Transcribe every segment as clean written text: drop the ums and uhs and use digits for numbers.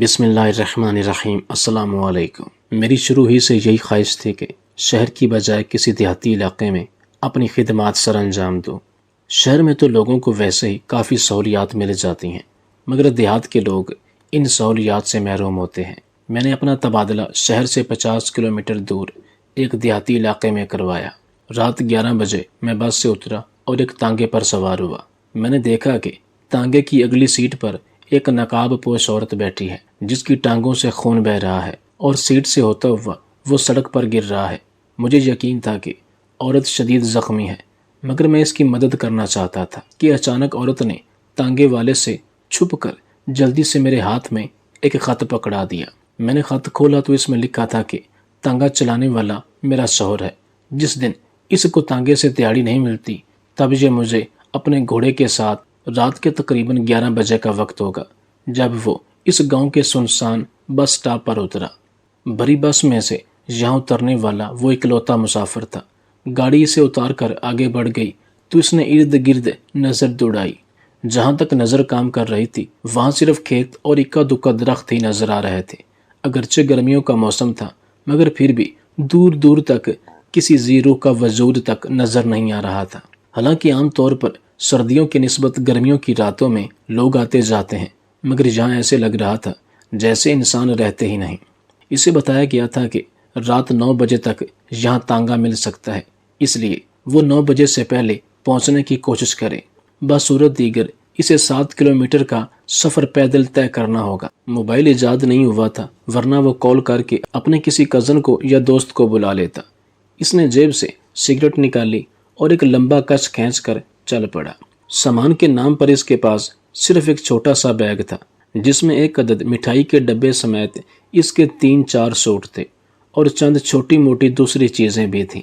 بسم اللہ الرحمن الرحیم۔ السلام علیکم۔ میری شروع ہی سے یہی خواہش تھی کہ شہر کی بجائے کسی دیہاتی علاقے میں اپنی خدمات سر انجام دوں۔ شہر میں تو لوگوں کو ویسے ہی کافی سہولیات مل جاتی ہیں، مگر دیہات کے لوگ ان سہولیات سے محروم ہوتے ہیں۔ میں نے اپنا تبادلہ شہر سے 50 کلومیٹر دور ایک دیہاتی علاقے میں کروایا۔ رات 11 بجے میں بس سے اترا اور ایک تانگے پر سوار ہوا۔ میں نے دیکھا کہ تانگے کی اگلی سیٹ پر ایک نقاب پوش عورت بیٹھی ہے جس کی ٹانگوں سے خون بہہ رہا ہے اور سیٹ سے ہوتا ہوا وہ سڑک پر گر رہا ہے۔ مجھے یقین تھا کہ عورت شدید زخمی ہے، مگر میں اس کی مدد کرنا چاہتا تھا کہ اچانک عورت نے تانگے والے سے چھپ کر جلدی سے میرے ہاتھ میں ایک خط پکڑا دیا۔ میں نے خط کھولا تو اس میں لکھا تھا کہ تانگا چلانے والا میرا شوہر ہے۔ جس دن اس کو تانگے سے دیہڑی نہیں ملتی تب یہ مجھے اپنے گھوڑے کے ساتھ رات کے تقریباً 11 بجے کا وقت ہوگا جب وہ اس گاؤں کے سنسان بس سٹاپ پر اترا۔ بھری بس میں سے یہاں اترنے والا وہ اکلوتا مسافر تھا۔ گاڑی اسے اتار کر آگے بڑھ گئی تو اس نے ارد گرد نظر دوڑائی۔ جہاں تک نظر کام کر رہی تھی وہاں صرف کھیت اور اکا دکا درخت ہی نظر آ رہے تھے۔ اگرچہ گرمیوں کا موسم تھا مگر پھر بھی دور دور تک کسی زیرو کا وجود تک نظر نہیں آ رہا تھا۔ حالانکہ عام طور پر سردیوں کی نسبت گرمیوں کی راتوں میں لوگ آتے جاتے ہیں، مگر یہاں ایسے لگ رہا تھا جیسے انسان رہتے ہی نہیں۔ اسے بتایا گیا تھا کہ رات 9 بجے تک یہاں تانگا مل سکتا ہے، اس لیے وہ 9 بجے سے پہلے پہنچنے کی کوشش کرے۔ بصورت دیگر اسے 7 کلومیٹر کا سفر پیدل طے کرنا ہوگا۔ موبائل ایجاد نہیں ہوا تھا ورنہ وہ کال کر کے اپنے کسی کزن کو یا دوست کو بلا لیتا۔ اس نے جیب سے سگریٹ نکالی اور ایک لمبا کچ کھینچ کر چل پڑا۔ سامان کے نام پر اس کے پاس صرف ایک چھوٹا سا بیگ تھا جس میں ایک عدد مٹھائی کے ڈبے سمیت اس کے 3-4 سوٹ تھے اور چند چھوٹی موٹی دوسری چیزیں بھی تھیں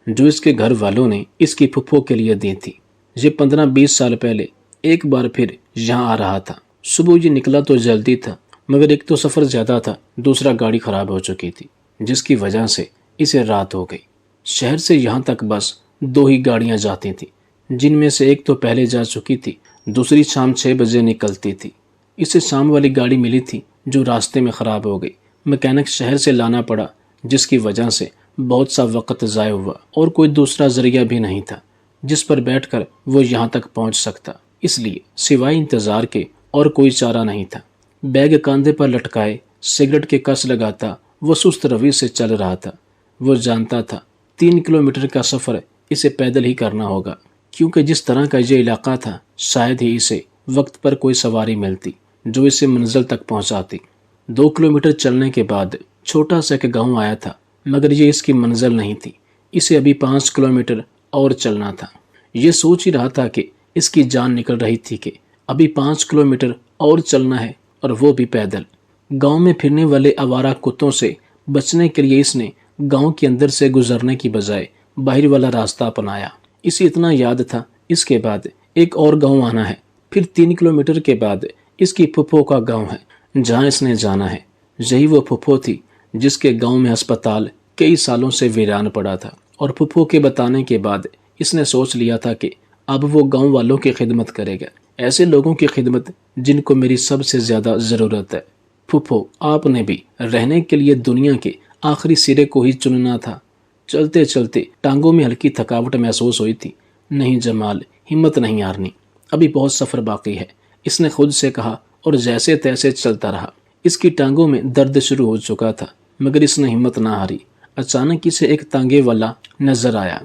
جو اس کے گھر والوں نے اس کی پھپھو کے لیے دی تھی۔ یہ 15-20 سال پہلے ایک بار پھر یہاں آ رہا تھا۔ صبح یہ نکلا تو جلدی تھا مگر ایک تو سفر زیادہ تھا، دوسرا گاڑی خراب ہو چکی تھی جس کی وجہ سے اسے رات ہو گئی۔ شہر سے یہاں تک بس 2 ہی گاڑیاں جاتی تھیں جن میں سے ایک تو پہلے جا چکی تھی، دوسری شام 6 بجے نکلتی تھی۔ اسے شام والی گاڑی ملی تھی جو راستے میں خراب ہو گئی۔ میکینک شہر سے لانا پڑا جس کی وجہ سے بہت سا وقت ضائع ہوا اور کوئی دوسرا ذریعہ بھی نہیں تھا جس پر بیٹھ کر وہ یہاں تک پہنچ سکتا، اس لیے سوائے انتظار کے اور کوئی چارہ نہیں تھا۔ بیگ کاندھے پر لٹکائے سگریٹ کے کس لگاتا وہ سست روی سے چل رہا تھا۔ وہ جانتا تھا 3 کلومیٹر کا سفر اسے پیدل ہی کرنا ہوگا، کیونکہ جس طرح کا یہ علاقہ تھا شاید ہی اسے وقت پر کوئی سواری ملتی جو اسے منزل تک پہنچاتی۔ 2 کلومیٹر چلنے کے بعد چھوٹا سا ایک گاؤں آیا تھا مگر یہ اس کی منزل نہیں تھی۔ اسے ابھی 5 کلومیٹر اور چلنا تھا۔ یہ سوچ ہی رہا تھا کہ اس کی جان نکل رہی تھی کہ ابھی 5 کلومیٹر اور چلنا ہے اور وہ بھی پیدل۔ گاؤں میں پھرنے والے آوارہ کتوں سے بچنے کے لیے اس نے گاؤں کے اندر سے گزرنے کی بجائے باہر والا راستہ اپنایا۔ اسے اتنا یاد تھا اس کے بعد ایک اور گاؤں آنا ہے، پھر 3 کلومیٹر کے بعد اس کی پھپھو کا گاؤں ہے جہاں اس نے جانا ہے۔ یہی وہ پھپھو تھی جس کے گاؤں میں ہسپتال کئی سالوں سے ویران پڑا تھا، اور پھپھو کے بتانے کے بعد اس نے سوچ لیا تھا کہ اب وہ گاؤں والوں کی خدمت کرے گا، ایسے لوگوں کی خدمت جن کو میری سب سے زیادہ ضرورت ہے۔ پھپھو، آپ نے بھی رہنے کے لیے دنیا کے آخری سرے کو ہی چننا تھا۔ چلتے چلتے ٹانگوں میں ہلکی تھکاوٹ محسوس ہوئی تھی۔ نہیں جمال، ہمت نہیں ہارنی، ابھی بہت سفر باقی ہے، اس نے خود سے کہا اور جیسے تیسے چلتا رہا۔ اس کی ٹانگوں میں درد شروع ہو چکا تھا مگر اس نے ہمت نہ ہاری۔ اچانک اسے ایک تانگے والا نظر آیا۔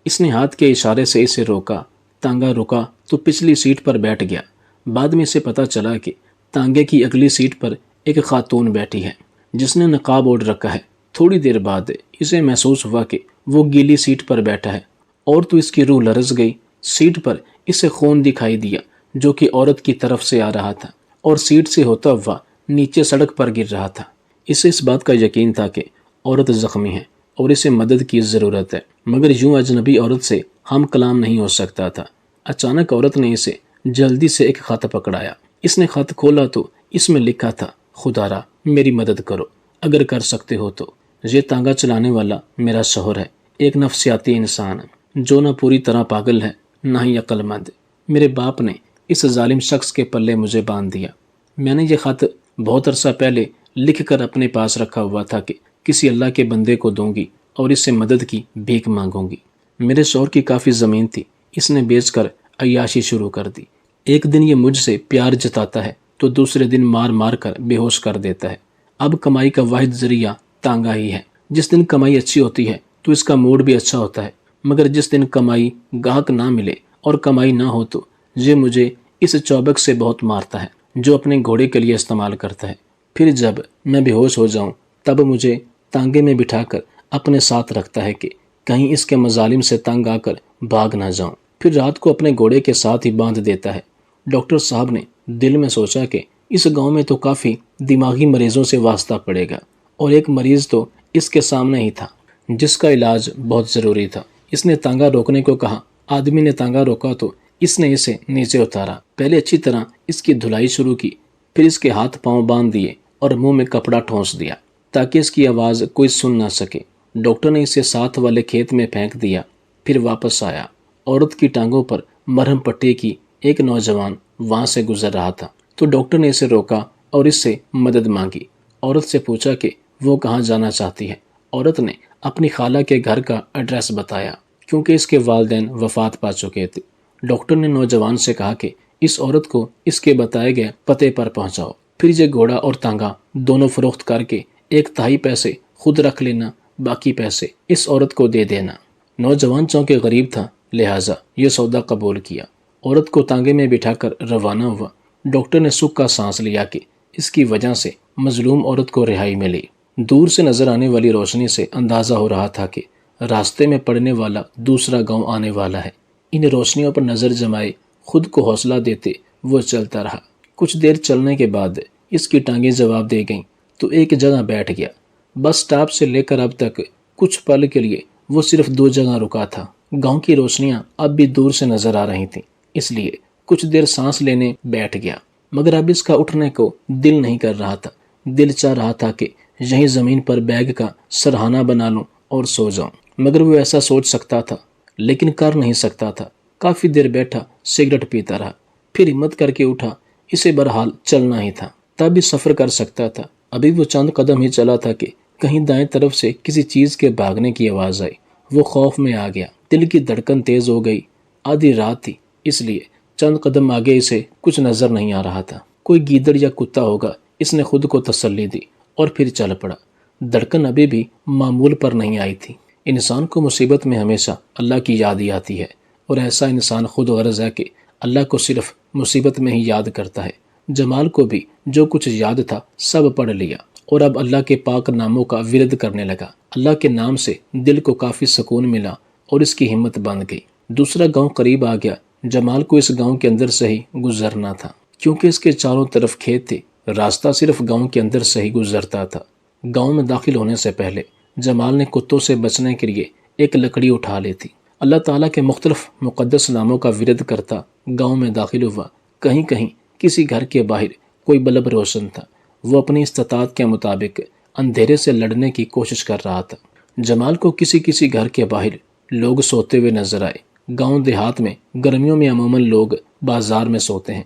اس نے ہاتھ کے اشارے سے اسے روکا۔ تانگا رکا تو پچھلی سیٹ پر بیٹھ گیا۔ بعد میں اسے پتا چلا کہ تانگے کی اگلی سیٹ پر ایک خاتون بیٹھی ہے جس نے نقاب اوڑھ رکھا ہے۔ تھوڑی دیر بعد اسے محسوس ہوا کہ وہ گیلی سیٹ پر بیٹھا ہے اور تو اس کی روح لرز گئی۔ سیٹ پر اسے خون دکھائی دیا جو کہ عورت کی طرف سے آ رہا تھا اور سیٹ سے ہوتا ہوا نیچے سڑک پر گر رہا تھا۔ اسے اس بات کا یقین تھا کہ عورت زخمی ہے اور اسے مدد کی ضرورت ہے، مگر یوں اجنبی عورت سے ہم کلام نہیں ہو سکتا تھا۔ اچانک عورت نے اسے جلدی سے ایک خط پکڑایا۔ اس نے خط کھولا تو اس میں لکھا تھا، خدارا میری مدد کرو اگر کر سکتے ہو تو۔ یہ تانگا چلانے والا میرا شوہر ہے، ایک نفسیاتی انسان جو نہ پوری طرح پاگل ہے نہ ہی عقل مند۔ میرے باپ نے اس ظالم شخص کے پلے مجھے باندھ دیا۔ میں نے یہ خط بہت عرصہ پہلے لکھ کر اپنے پاس رکھا ہوا تھا کہ کسی اللہ کے بندے کو دوں گی اور اس سے مدد کی بھیک مانگوں گی۔ میرے شوہر کی کافی زمین تھی، اس نے بیچ کر عیاشی شروع کر دی۔ ایک دن یہ مجھ سے پیار جتاتا ہے تو دوسرے دن مار مار کر بے ہوش کر دیتا ہے۔ اب کمائی کا واحد ذریعہ تانگا ہی ہے۔ جس دن کمائی اچھی ہوتی ہے تو اس کا موڈ بھی اچھا ہوتا ہے، مگر جس دن کمائی گاہک نہ ملے اور کمائی نہ ہو تو یہ مجھے اس چوبک سے بہت مارتا ہے جو اپنے گھوڑے کے لیے استعمال کرتا ہے۔ پھر جب میں بے ہوش ہو جاؤں تب مجھے تانگے میں بٹھا کر اپنے ساتھ رکھتا ہے کہ کہیں اس کے مظالم سے تنگ آ کر بھاگ نہ جاؤں۔ پھر رات کو اپنے گھوڑے کے ساتھ ہی باندھ دیتا ہے۔ ڈاکٹر صاحب نے دل میں سوچا کہ اس گاؤں میں تو کافی دماغی مریضوں سے واسطہ پڑے گا، اور ایک مریض تو اس کے سامنے ہی تھا جس کا علاج بہت ضروری تھا۔ اس نے تانگا روکنے کو کہا۔ آدمی نے تانگا روکا تو اس نے اسے نیچے اتارا۔ پہلے اچھی طرح اس کی دھلائی شروع کی، پھر اس کے ہاتھ پاؤں باندھ دیے اور منہ میں کپڑا ٹھونس دیا تاکہ اس کی آواز کوئی سن نہ سکے۔ ڈاکٹر نے اسے ساتھ والے کھیت میں پھینک دیا، پھر واپس آیا۔ عورت کی ٹانگوں پر مرہم پٹی کی ایک نوجوان وہاں سے گزر رہا تھا تو ڈاکٹر نے اسے روکا اور اس سے مدد مانگی۔ عورت سے پوچھا کہ وہ کہاں جانا چاہتی ہے۔ عورت نے اپنی خالہ کے گھر کا ایڈریس بتایا کیونکہ اس کے والدین وفات پا چکے تھے۔ ڈاکٹر نے نوجوان سے کہا کہ اس عورت کو اس کے بتائے گئے پتے پر پہنچاؤ، پھر یہ گھوڑا اور تانگا دونوں فروخت کر کے 1/3 پیسے خود رکھ لینا، باقی پیسے اس عورت کو دے دینا۔ نوجوان چونکہ غریب تھا لہٰذا یہ سودا قبول کیا۔ عورت کو تانگے میں بٹھا کر روانہ ہوا۔ ڈاکٹر نے سکھ کا سانس لیا کہ اس کی وجہ سے مظلوم عورت کو رہائی ملی۔ دور سے نظر آنے والی روشنی سے اندازہ ہو رہا تھا کہ راستے میں پڑنے والا دوسرا گاؤں آنے والا ہے۔ ان روشنیوں پر نظر جمائے خود کو حوصلہ دیتے وہ چلتا رہا۔ کچھ دیر چلنے کے بعد اس کی ٹانگیں جواب دے گئیں تو ایک جگہ بیٹھ گیا۔ بس سٹاپ سے لے کر اب تک کچھ پل کے لیے وہ صرف 2 جگہ رکا تھا۔ گاؤں کی روشنیاں اب بھی دور سے نظر آ رہی تھیں، اس لیے کچھ دیر سانس لینے بیٹھ گیا، مگر اب اس کا اٹھنے کو دل نہیں کر رہا تھا۔ دل چاہ رہا تھا کہ یہیں زمین پر بیگ کا سرہانہ بنا لوں اور سو جاؤں، مگر وہ ایسا سوچ سکتا تھا لیکن کر نہیں سکتا تھا۔ کافی دیر بیٹھا، سگریٹ پیتا رہا، پھر ہمت کر کے اٹھا۔ اسے بہرحال چلنا ہی تھا، تب بھی سفر کر سکتا تھا۔ ابھی وہ چند قدم ہی چلا تھا کہ کہیں دائیں طرف سے کسی چیز کے بھاگنے کی آواز آئی۔ وہ خوف میں آ گیا، دل کی دھڑکن تیز ہو گئی۔ آدھی رات تھی اس لیے چند قدم آگے اسے کچھ نظر نہیں آ رہا تھا۔ کوئی گیدڑ یا کتا ہوگا، اس نے خود کو تسلی دی اور پھر چل پڑا۔ دھڑکن ابھی بھی معمول پر نہیں آئی تھی۔ انسان کو مصیبت میں ہمیشہ اللہ کی یاد ہی آتی ہے، اور ایسا انسان خود غرض ہے کہ اللہ کو صرف مصیبت میں ہی یاد کرتا ہے۔ جمال کو بھی جو کچھ یاد تھا سب پڑھ لیا اور اب اللہ کے پاک ناموں کا ورد کرنے لگا۔ اللہ کے نام سے دل کو کافی سکون ملا اور اس کی ہمت بن گئی۔ دوسرا گاؤں قریب آ گیا۔ جمال کو اس گاؤں کے اندر سے ہی گزرنا تھا کیونکہ اس کے چاروں طرف کھیت تھے۔ راستہ صرف گاؤں کے اندر سے ہی گزرتا تھا۔ گاؤں میں داخل ہونے سے پہلے جمال نے کتوں سے بچنے کے لیے ایک لکڑی اٹھا لی تھی۔ اللہ تعالیٰ کے مختلف مقدس ناموں کا ورد کرتا گاؤں میں داخل ہوا۔ کہیں کہیں کسی گھر کے باہر کوئی بلب روشن تھا۔ وہ اپنی استطاعت کے مطابق اندھیرے سے لڑنے کی کوشش کر رہا تھا۔ جمال کو کسی گھر کے باہر لوگ سوتے ہوئے نظر آئے۔ گاؤں دیہات میں گرمیوں میں عموماً لوگ بازار میں سوتے ہیں۔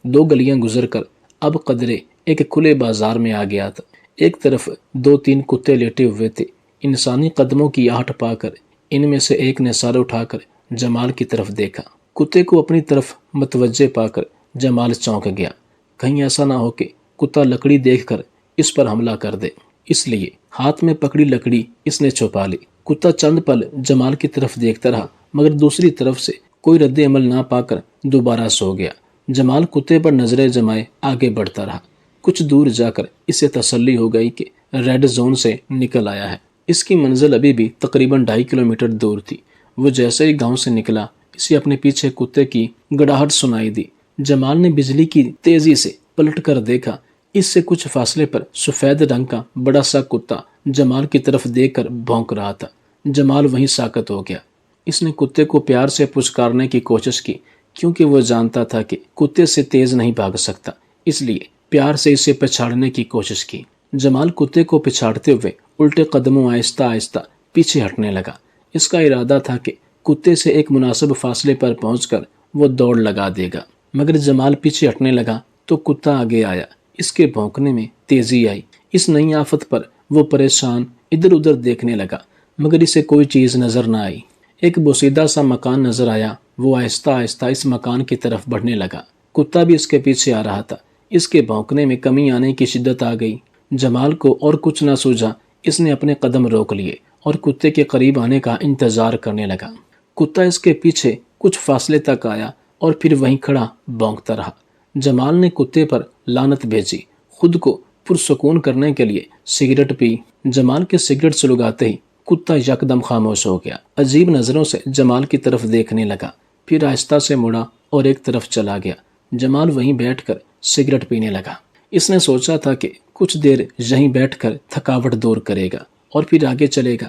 2 گلیاں گزر کر اب قدرے ایک کھلے بازار میں آ گیا تھا۔ ایک طرف 2-3 کتے لیٹے ہوئے تھے۔ انسانی قدموں کی آہٹ پا کر ان میں سے ایک نے سر اٹھا کر جمال کی طرف دیکھا۔ کتے کو اپنی طرف متوجہ پا کر جمال چونک گیا، کہیں ایسا نہ ہو کہ کتا لکڑی دیکھ کر اس پر حملہ کر دے، اس لیے ہاتھ میں پکڑی لکڑی اس نے چھپا لی۔ کتا چند پل جمال کی طرف دیکھتا رہا مگر دوسری طرف سے کوئی رد عمل نہ پا کر دوبارہ سو گیا۔ جمال کتے پر نظریں جمائے آگے بڑھتا رہا۔ کچھ دور جا کر اسے تسلی ہو گئی کہ ریڈ زون سے نکل آیا ہے۔ اس کی منزل ابھی بھی تقریباً 2.5 کلومیٹر دور تھی۔ وہ جیسے ہی گاؤں سے نکلا اسے اپنے پیچھے کتے کی گڑاہٹ سنائی دی۔ جمال نے بجلی کی تیزی سے پلٹ کر دیکھا۔ اس سے کچھ فاصلے پر سفید رنگ کا بڑا سا کتا جمال کی طرف دیکھ کر بھونک رہا تھا۔ جمال وہیں ساکت ہو گیا۔ اس نے کتے کو پیار سے پچکارنے کی کوشش کی کیونکہ وہ جانتا تھا کہ کتے سے تیز نہیں بھاگ سکتا، اس لیے پیار سے اسے پچھاڑنے کی کوشش کی۔ جمال کتے کو پچھاڑتے ہوئے الٹے قدموں آہستہ آہستہ پیچھے ہٹنے لگا۔ اس کا ارادہ تھا کہ کتے سے ایک مناسب فاصلے پر پہنچ کر وہ دوڑ لگا دے گا، مگر جمال پیچھے ہٹنے لگا تو کتا آگے آیا۔ اس کے بھونکنے میں تیزی آئی۔ اس نئی آفت پر وہ پریشان ادھر ادھر دیکھنے لگا، مگر اسے کوئی چیز نظر نہ آئی۔ ایک بوسیدہ سا مکان نظر آیا، وہ آہستہ آہستہ اس مکان کی طرف بڑھنے لگا۔ کتا بھی اس کے پیچھے آ رہا تھا۔ اس کے بھونکنے میں کمی آنے کی شدت آ گئی۔ جمال کو اور کچھ نہ سوجا، اس نے اپنے قدم روک لیے اور کتے کے قریب آنے کا انتظار کرنے لگا۔ کتا اس کے پیچھے کچھ فاصلے تک آیا اور پھر وہیں کھڑا بھونکتا رہا۔ جمال نے کتے پر لعنت بھیجی، خود کو پرسکون کرنے کے لیے سگریٹ پی۔ جمال کے سگریٹ سلگاتے ہی کتا یکدم خاموش ہو گیا، عجیب نظروں سے جمال کی طرف دیکھنے لگا، پھر آہستہ سے مڑا اور ایک طرف چلا گیا۔ جمال وہیں بیٹھ کر سگریٹ پینے لگا۔ اس نے سوچا تھا کہ کچھ دیر یہیں بیٹھ کر تھکاوٹ دور کرے گا اور پھر آگے چلے گا۔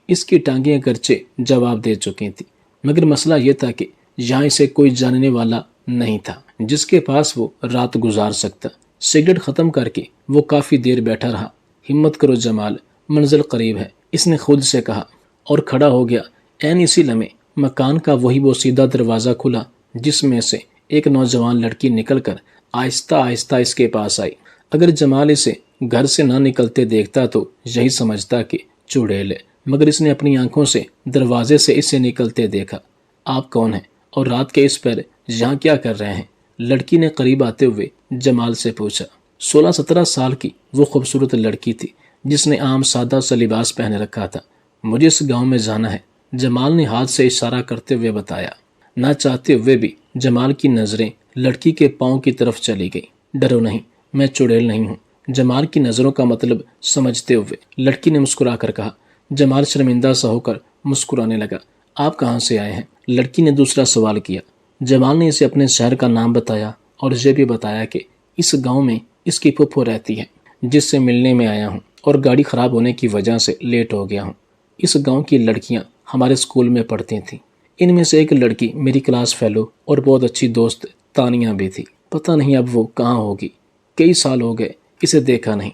اس کی ٹانگیں اگرچہ جواب دے چکی تھیں، مگر مسئلہ یہ تھا کہ یہاں اسے کوئی جاننے والا نہیں تھا جس کے پاس وہ رات گزار سکتا۔ سگریٹ ختم کر کے وہ کافی دیر بیٹھا رہا۔ ہمت کرو جمال، منزل قریب ہے، اس نے خود سے کہا اور کھڑا ہو گیا۔ عین اسی لمحے مکان کا وہی وہ سیدھا دروازہ کھلا جس میں سے ایک نوجوان لڑکی نکل کر آہستہ آہستہ اس کے پاس آئی۔ اگر جمال اسے گھر سے نہ نکلتے دیکھتا تو یہی سمجھتا کہ چڑیل ہے، مگر اس نے اپنی آنکھوں سے دروازے سے اسے نکلتے دیکھا۔ آپ کون ہیں اور رات کے اس پیر یہاں کیا کر رہے ہیں؟ لڑکی نے قریب آتے ہوئے جمال سے پوچھا۔ 16-17 سال کی وہ خوبصورت لڑکی تھی جس نے عام سادہ سا لباس پہن رکھا تھا۔ مجھے اس گاؤں میں جانا ہے، جمال نے ہاتھ سے اشارہ کرتے ہوئے بتایا۔ نہ چاہتے ہوئے بھی جمال کی نظریں لڑکی کے پاؤں کی طرف چلی گئی۔ ڈرو نہیں، میں چڑیل نہیں ہوں، جمال کی نظروں کا مطلب سمجھتے ہوئے لڑکی نے مسکرا کر کہا۔ جمال شرمندہ سا ہو کر مسکرانے لگا۔ آپ کہاں سے آئے ہیں؟ لڑکی نے دوسرا سوال کیا۔ جمال نے اسے اپنے شہر کا نام بتایا اور یہ بھی بتایا کہ اس گاؤں میں اس کی پھپھو رہتی ہے جس سے ملنے میں آیا ہوں اور گاڑی خراب ہونے کی وجہ سے لیٹ ہو گیا ہوں۔ اس گاؤں کی لڑکیاں ہمارے اسکول میں پڑھتی تھیں، ان میں سے ایک لڑکی میری کلاس فیلو اور بہت اچھی دوست تانیہ بھی تھی۔ پتہ نہیں اب وہ کہاں ہوگی، کئی سال ہو گئے اسے دیکھا نہیں۔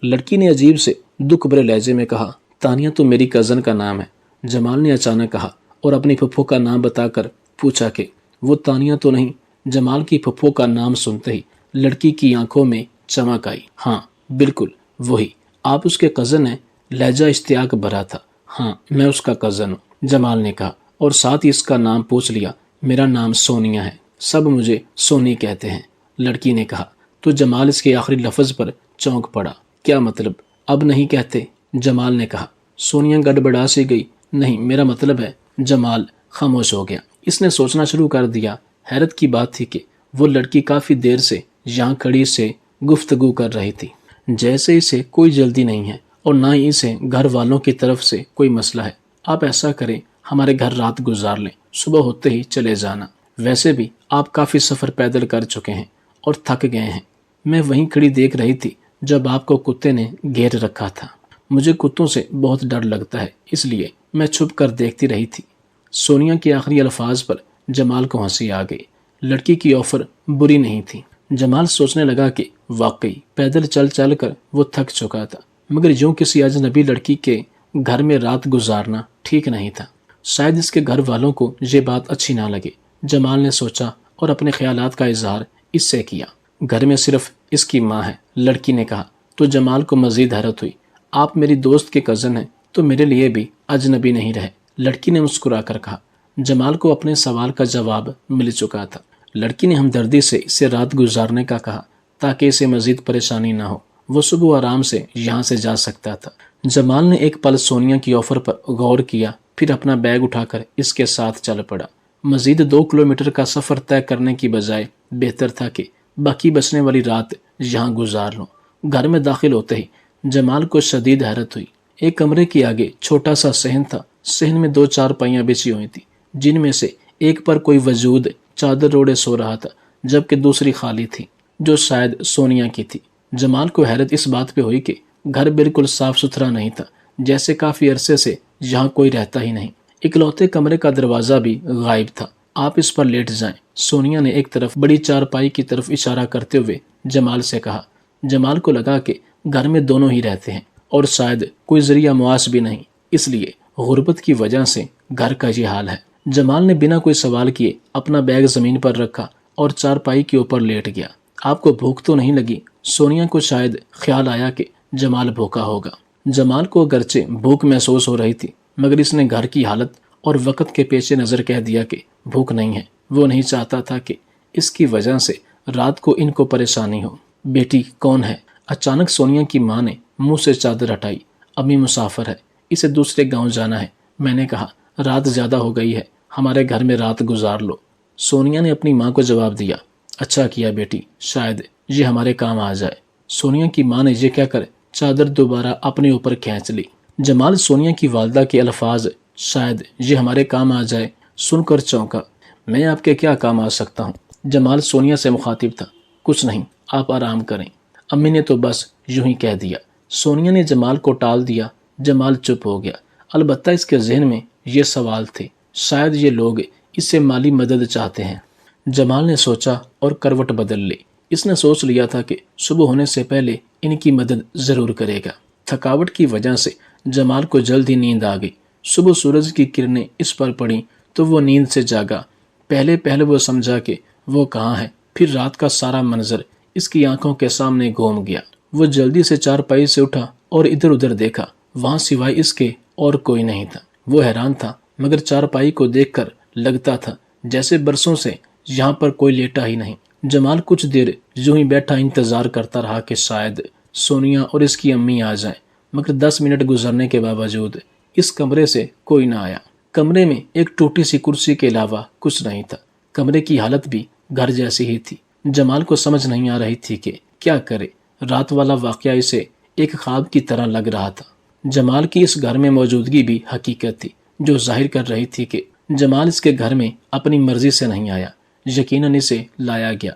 لڑکی نے عجیب سے دکھ بھرے لہجے میں کہا۔ تانیہ تو میری کزن کا نام ہے، جمال نے اچانک کہا اور اپنی پھپھو کا نام بتا کر پوچھا کہ وہ تانیہ تو نہیں؟ جمال کی پھپھو کا نام سنتے ہی لڑکی کی آنکھوں میں چمک آئی۔ ہاں بالکل وہی، آپ اس کے کزن ہیں؟ لہجہ اشتیاق بھرا تھا۔ ہاں میں اس کا کزن ہوں، جمال نے کہا اور ساتھ ہی اس کا نام پوچھ لیا۔ میرا نام سونیا ہے، سب مجھے سونی کہتے ہیں، لڑکی نے کہا تو جمال اس کے آخری لفظ پر چونک پڑا۔ کیا مطلب، اب نہیں کہتے؟ جمال نے کہا۔ سونیا گڑبڑا سی گئی۔ نہیں، میرا مطلب ہے۔ جمال خاموش ہو گیا۔ اس نے سوچنا شروع کر دیا۔ حیرت کی بات تھی کہ وہ لڑکی کافی دیر سے یہاں کھڑی سے گفتگو کر رہی تھی، جیسے اسے کوئی جلدی نہیں ہے اور نہ ہی اسے گھر والوں کی طرف سے کوئی مسئلہ ہے۔ آپ ایسا کریں، ہمارے گھر رات گزار لیں، صبح ہوتے ہی چلے جانا۔ ویسے بھی آپ کافی سفر پیدل کر چکے ہیں اور تھک گئے ہیں۔ میں وہیں کھڑی دیکھ رہی تھی جب آپ کو کتے نے گھیر رکھا تھا۔ مجھے کتوں سے بہت ڈر لگتا ہے، اس لیے میں چھپ کر دیکھتی رہی تھی۔ سونیا کے آخری الفاظ پر جمال کو ہنسی آ گئی۔ لڑکی کی آفر بری نہیں تھی۔ جمال سوچنے لگا کہ واقعی پیدل چل چل کر وہ تھک چکا تھا، مگر یوں کسی اجنبی لڑکی کے گھر میں رات گزارنا ٹھیک نہیں تھا۔ شاید اس کے گھر والوں کو یہ بات اچھی نہ لگے، جمال نے سوچا اور اپنے خیالات کا اظہار اس سے کیا۔ گھر میں صرف اس کی ماں ہے، لڑکی نے کہا تو جمال کو مزید حیرت ہوئی۔ آپ میری دوست کے کزن ہیں تو میرے لیے بھی اجنبی نہیں رہے، لڑکی نے مسکرا کر کہا۔ جمال کو اپنے سوال کا جواب مل چکا تھا۔ لڑکی نے ہمدردی سے اسے رات گزارنے کا کہا تاکہ اسے مزید پریشانی نہ ہو، وہ صبح آرام سے یہاں سے جا سکتا تھا۔ جمال نے ایک پل سونیا کی آفر پر غور کیا، پھر اپنا بیگ اٹھا کر اس کے ساتھ چل پڑا۔ مزید 2 کلومیٹر کا سفر طے کرنے کی بجائے بہتر تھا کہ باقی بچنے والی رات یہاں گزار لوں۔ گھر میں داخل ہوتے ہی جمال کو شدید حیرت ہوئی۔ ایک کمرے کے آگے چھوٹا سا صحن تھا۔ صحن میں 2 چارپائیاں بچھی ہوئی تھیں، جن میں سے ایک پر کوئی وجود چادر اوڑھے سو رہا تھا، جبکہ دوسری خالی تھی، جو شاید سونیا کی تھی۔ جمال کو حیرت اس بات پہ ہوئی کہ گھر بالکل صاف ستھرا نہیں تھا، جیسے کافی عرصے سے یہاں کوئی رہتا ہی نہیں۔ اکلوتے کمرے کا دروازہ بھی غائب تھا۔ آپ اس پر لیٹ جائیں، سونیا نے ایک طرف بڑی چارپائی کی طرف اشارہ کرتے ہوئے جمال سے کہا۔ جمال کو لگا کہ گھر میں دونوں ہی رہتے ہیں اور شاید کوئی ذریعہ معاش بھی نہیں، اس لیے غربت کی وجہ سے گھر کا یہ حال ہے۔ جمال نے بنا کوئی سوال کیے اپنا بیگ زمین پر رکھا اور چارپائی کے اوپر لیٹ گیا۔ آپ کو بھوک تو نہیں لگی؟ سونیا کو شاید خیال آیا کہ جمال بھوکا ہوگا۔ جمال کو اگرچہ بھوک محسوس ہو رہی تھی مگر اس نے گھر کی حالت اور وقت کے پیش نظر کہہ دیا کہ بھوک نہیں ہے۔ وہ نہیں چاہتا تھا کہ اس کی وجہ سے رات کو ان کو پریشانی ہو۔ بیٹی کون ہے؟ اچانک سونیا کی ماں نے منہ سے چادر ہٹائی۔ امی مسافر ہے، اسے دوسرے گاؤں جانا ہے۔ میں نے کہا رات زیادہ ہو گئی ہے، ہمارے گھر میں رات گزار لو۔ سونیا نے اپنی ماں کو جواب دیا۔ اچھا کیا بیٹی، شاید یہ ہمارے کام آ جائے۔ سونیا کی ماں نے یہ کہہ کر چادر دوبارہ اپنے اوپر کھینچ لی۔ جمال سونیا کی والدہ کے الفاظ شاید یہ ہمارے کام آ جائے سن کر چونکا۔ میں آپ کے کیا کام آ سکتا ہوں؟ جمال سونیا سے مخاطب تھا۔ کچھ نہیں، آپ آرام کریں۔ امی نے تو بس یوں ہی کہہ دیا۔ سونیا نے جمال کو ٹال دیا۔ جمال چپ ہو گیا۔ البتہ اس کے ذہن میں یہ سوال تھے، شاید یہ لوگ اس سے مالی مدد چاہتے ہیں۔ جمال نے سوچا اور کروٹ بدل لی۔ اس نے سوچ لیا تھا کہ صبح ہونے سے پہلے ان کی مدد ضرور کرے گا۔ تھکاوٹ کی وجہ سے جمال کو جلد ہی نیند آ گئی۔ صبح سورج کی کرنیں اس پر پڑیں تو وہ نیند سے جاگا۔ پہلے وہ سمجھا کہ وہ کہاں ہے، پھر رات کا سارا منظر اس کی آنکھوں کے سامنے گھوم گیا۔ وہ جلدی سے چارپائی سے اٹھا اور ادھر ادھر دیکھا۔ وہاں سوائے اس کے اور کوئی نہیں تھا۔ وہ حیران تھا مگر چارپائی کو دیکھ کر لگتا تھا جیسے برسوں سے یہاں پر کوئی لیٹا ہی نہیں۔ جمال کچھ دیر یوں ہی بیٹھا انتظار کرتا رہا کہ شاید سونیا اور اس کی امی آ جائیں، مگر 10 منٹ گزرنے کے باوجود اس کمرے سے کوئی نہ آیا۔ کمرے میں ایک ٹوٹی سی کرسی کے علاوہ کچھ نہیں تھا۔ کمرے کی حالت بھی گھر جیسی ہی تھی۔ جمال کو سمجھ نہیں آ رہی تھی کہ کیا کرے۔ رات والا واقعہ اسے ایک خواب کی طرح لگ رہا تھا۔ جمال کی اس گھر میں موجودگی بھی حقیقت تھی جو ظاہر کر رہی تھی کہ جمال اس کے گھر میں اپنی مرضی سے نہیں آیا، یقیناً اسے لایا گیا۔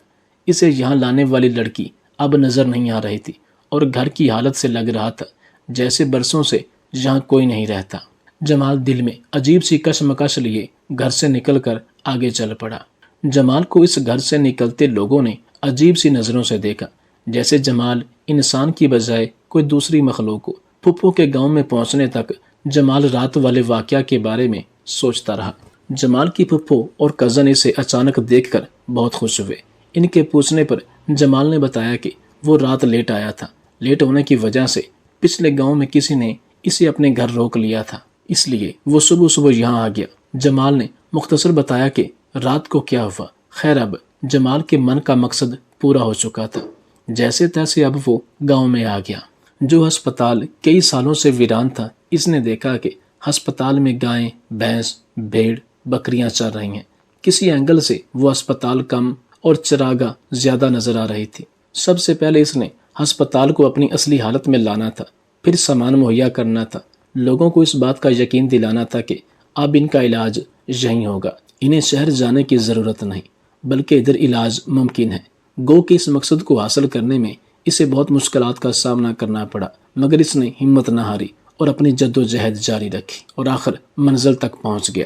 اسے یہاں لانے والی لڑکی اب نظر نہیں آ رہی تھی اور گھر کی حالت سے لگ رہا تھا جیسے برسوں سے یہاں کوئی نہیں رہتا۔ جمال دل میں عجیب سی کشمکش لیے گھر سے نکل کر آگے چل پڑا۔ جمال کو اس گھر سے نکلتے لوگوں نے عجیب سی نظروں سے دیکھا، جیسے جمال انسان کی بجائے کوئی دوسری مخلوق ہو۔ پھپھو کے گاؤں میں پہنچنے تک جمال رات والے واقعہ کے بارے میں سوچتا رہا۔ جمال کی پھپھو اور کزن اسے اچانک دیکھ کر بہت خوش ہوئے۔ ان کے پوچھنے پر جمال نے بتایا کہ وہ رات لیٹ آیا تھا۔ لیٹ ہونے کی وجہ سے پچھلے گاؤں میں کسی نے اسے اپنے گھر روک لیا تھا، اس لیے وہ صبح یہاں آ گیا۔ جمال نے مختصر بتایا کہ رات کو کیا ہوا۔ خیر اب جمال کے من کا مقصد پورا ہو چکا تھا۔ جیسے تیسے اب وہ گاؤں میں آ گیا۔ جو ہسپتال کئی سالوں سے ویران تھا، اس نے دیکھا کہ ہسپتال میں گائیں، بھینس، بھیڑ، بکریاں چر رہی ہیں۔ کسی اینگل سے وہ ہسپتال کم اور چراگاہ زیادہ نظر آ رہی تھی۔ سب سے پہلے اس نے ہسپتال کو اپنی اصلی حالت میں لانا تھا، پھر سامان مہیا کرنا تھا۔ لوگوں کو اس بات کا یقین دلانا تھا کہ اب ان کا علاج یہیں ہوگا، انہیں شہر جانے کی ضرورت نہیں، بلکہ ادھر علاج ممکن ہے۔ گو کہ اس مقصد کو حاصل کرنے میں اسے بہت مشکلات کا سامنا کرنا پڑا، مگر اس نے ہمت نہ ہاری اور اپنی جد و جہد جاری رکھی اور آخر منزل تک پہنچ گیا۔